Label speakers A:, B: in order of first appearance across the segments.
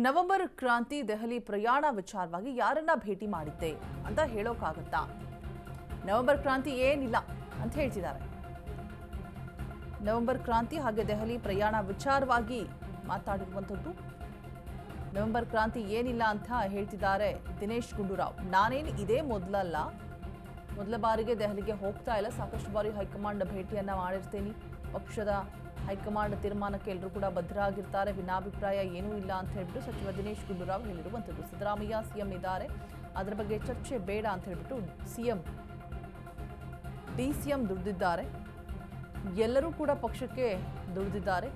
A: November ಕ್ರಾಂತಿ ದೆಹಲಿ ಪ್ರಯಾಣ ವಿಚಾರವಾಗಿ ಯಾರನ್ನ ಭೇಟಿ ಮಾಡಿದ್ದೆ ಅಂತ ಹೇಳೋಕ್ಕಾಗತ್ತಾ? ನವೆಂಬರ್ ಕ್ರಾಂತಿ ಏನಿಲ್ಲ ಅಂತ ಹೇಳ್ತಿದ್ದಾರೆ. ನವೆಂಬರ್ ಕ್ರಾಂತಿ ಹಾಗೆ ದೆಹಲಿ ಪ್ರಯಾಣ ವಿಚಾರವಾಗಿ ಮಾತಾಡಿರುವಂಥದ್ದು. ನವೆಂಬರ್ ಕ್ರಾಂತಿ ಏನಿಲ್ಲ ಅಂತ ಹೇಳ್ತಿದ್ದಾರೆ ದಿನೇಶ್ ಗುಂಡೂರಾವ್. ನಾನೇನು ಇದೇ ಮೊದಲ ಬಾರಿಗೆ ದೆಹಲಿಗೆ ಹೋಗ್ತಾ ಇಲ್ಲ, ಸಾಕಷ್ಟು ಬಾರಿ ಹೈಕಮಾಂಡ್ ಭೇಟಿಯನ್ನ ಮಾಡಿರ್ತೀನಿ. ಪಕ್ಷದ ಹೈಕಮಾಂಡ್ ತೀರ್ಮಾನಕ್ಕೆ ಎಲ್ಲರೂ ಕೂಡ ಬದ್ಧರಾಗಿರ್ತಾರೆ, ಭಿನ್ನಾಭಿಪ್ರಾಯ ಏನೂ ಇಲ್ಲ ಅಂತ ಹೇಳ್ಬಿಟ್ಟು ಸಚಿವ ದಿನೇಶ್ ಗುಂಡೂರಾವ್ ಹೇಳಿರುವಂಥದ್ದು. ಸಿದ್ದರಾಮಯ್ಯ ಸಿಎಂ ಇದ್ದಾರೆ, ಅದರ ಬಗ್ಗೆ ಚರ್ಚೆ ಬೇಡ ಅಂತ ಹೇಳ್ಬಿಟ್ಟು ಡಿಸಿಎಂ ದುಡಿದಿದ್ದಾರೆ. ಎಲ್ಲರೂ ಕೂಡ ಪಕ್ಷಕ್ಕೆ ದುಡಿದಿದ್ದಾರೆ.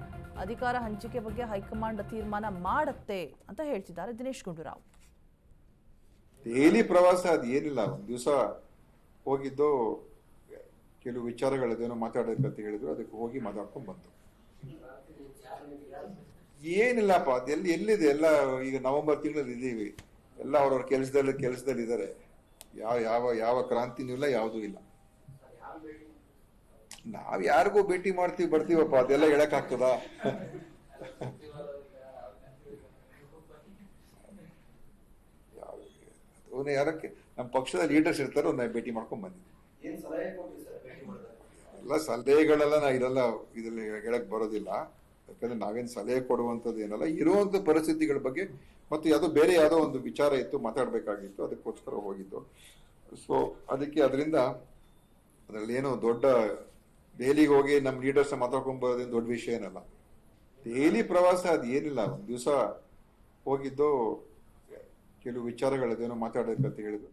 A: ಅಧಿಕಾರ ಹಂಚಿಕೆ ಬಗ್ಗೆ ಹೈಕಮಾಂಡ್ ತೀರ್ಮಾನ ಮಾಡುತ್ತೆ ಅಂತ ಹೇಳ್ತಿದ್ದಾರೆ ದಿನೇಶ್ ಗುಂಡೂರಾವ್.
B: ದೆಹಲಿ ಪ್ರವಾಸ ಅದು ಏನಿಲ್ಲ, ಒಂದು ದಿವಸ ಹೋಗಿದ್ದು, ಕೆಲವು ವಿಚಾರಗಳೇನೋ ಮಾತಾಡಬೇಕಂತ ಹೇಳಿದ್ರು, ಅದಕ್ಕೆ ಹೋಗಿ ಮಾತಾಡ್ಕೊಂಡು ಬಂತು. ಏನಿಲ್ಲಪ್ಪ, ಅದು ಎಲ್ಲಿದೆ ಎಲ್ಲ. ಈಗ ನವೆಂಬರ್ ತಿಂಗಳಲ್ಲಿ ಇದ್ದೀವಿ, ಎಲ್ಲ ಅವ್ರವ್ರ ಕೆಲಸದಲ್ಲಿ ಇದ್ದಾರೆ. ಯಾವ ಕ್ರಾಂತಿನೂ ಇಲ್ಲ, ಯಾವುದೂ ಇಲ್ಲ. ನಾವ್ ಯಾರಿಗೂ ಭೇಟಿ ಮಾಡ್ತೀವಿ ಬರ್ತೀವಪ್ಪ, ಅದೆಲ್ಲ ಹೇಳಕ್ ಆಗ್ತದ? ಯಾರಕ್ಕೆ ನಮ್ಮ ಪಕ್ಷದ ಲೀಡರ್ಸ್ ಇರ್ತಾರೋ ಅವ್ರನ್ನ ಭೇಟಿ ಮಾಡ್ಕೊಂಡ್ ಬಂದಿದ್ವಿ. ಎಲ್ಲ ಸಲಹೆಗಳೆಲ್ಲ ಇದೆಲ್ಲ ಇದ್ರಲ್ಲಿ ಹೇಳಕ್ ಬರೋದಿಲ್ಲ, ಯಾಕಂದ್ರೆ ನಾವೇನ್ ಸಲಹೆ ಕೊಡುವಂಥದ್ದು ಏನಲ್ಲ. ಇರುವಂತ ಪರಿಸ್ಥಿತಿಗಳ ಬಗ್ಗೆ ಮತ್ತು ಯಾವುದೋ ಒಂದು ವಿಚಾರ ಇತ್ತು, ಮಾತಾಡ್ಬೇಕಾಗಿತ್ತು, ಅದಕ್ಕೋಸ್ಕರ ಹೋಗಿದ್ದು. ಸೊ ಅದರಿಂದ ಅದ್ರಲ್ಲಿ ಏನೋ ದೊಡ್ಡ ದೆಹಲಿಗೆ ಹೋಗಿ ನಮ್ಮ ಲೀಡರ್ಸ್ ಮಾತಾಡ್ಕೊಂಡ್ ಬರೋದೇನು ದೊಡ್ಡ ವಿಷಯ ಏನಲ್ಲ. ದೆಹಲಿ ಪ್ರವಾಸ ಅದು ಏನಿಲ್ಲ, ಒಂದು ದಿವಸ ಹೋಗಿದ್ದು, ಕೆಲವು ವಿಚಾರಗಳೇನೋ ಮಾತಾಡಬೇಕಂತ ಹೇಳಿದ್ರು.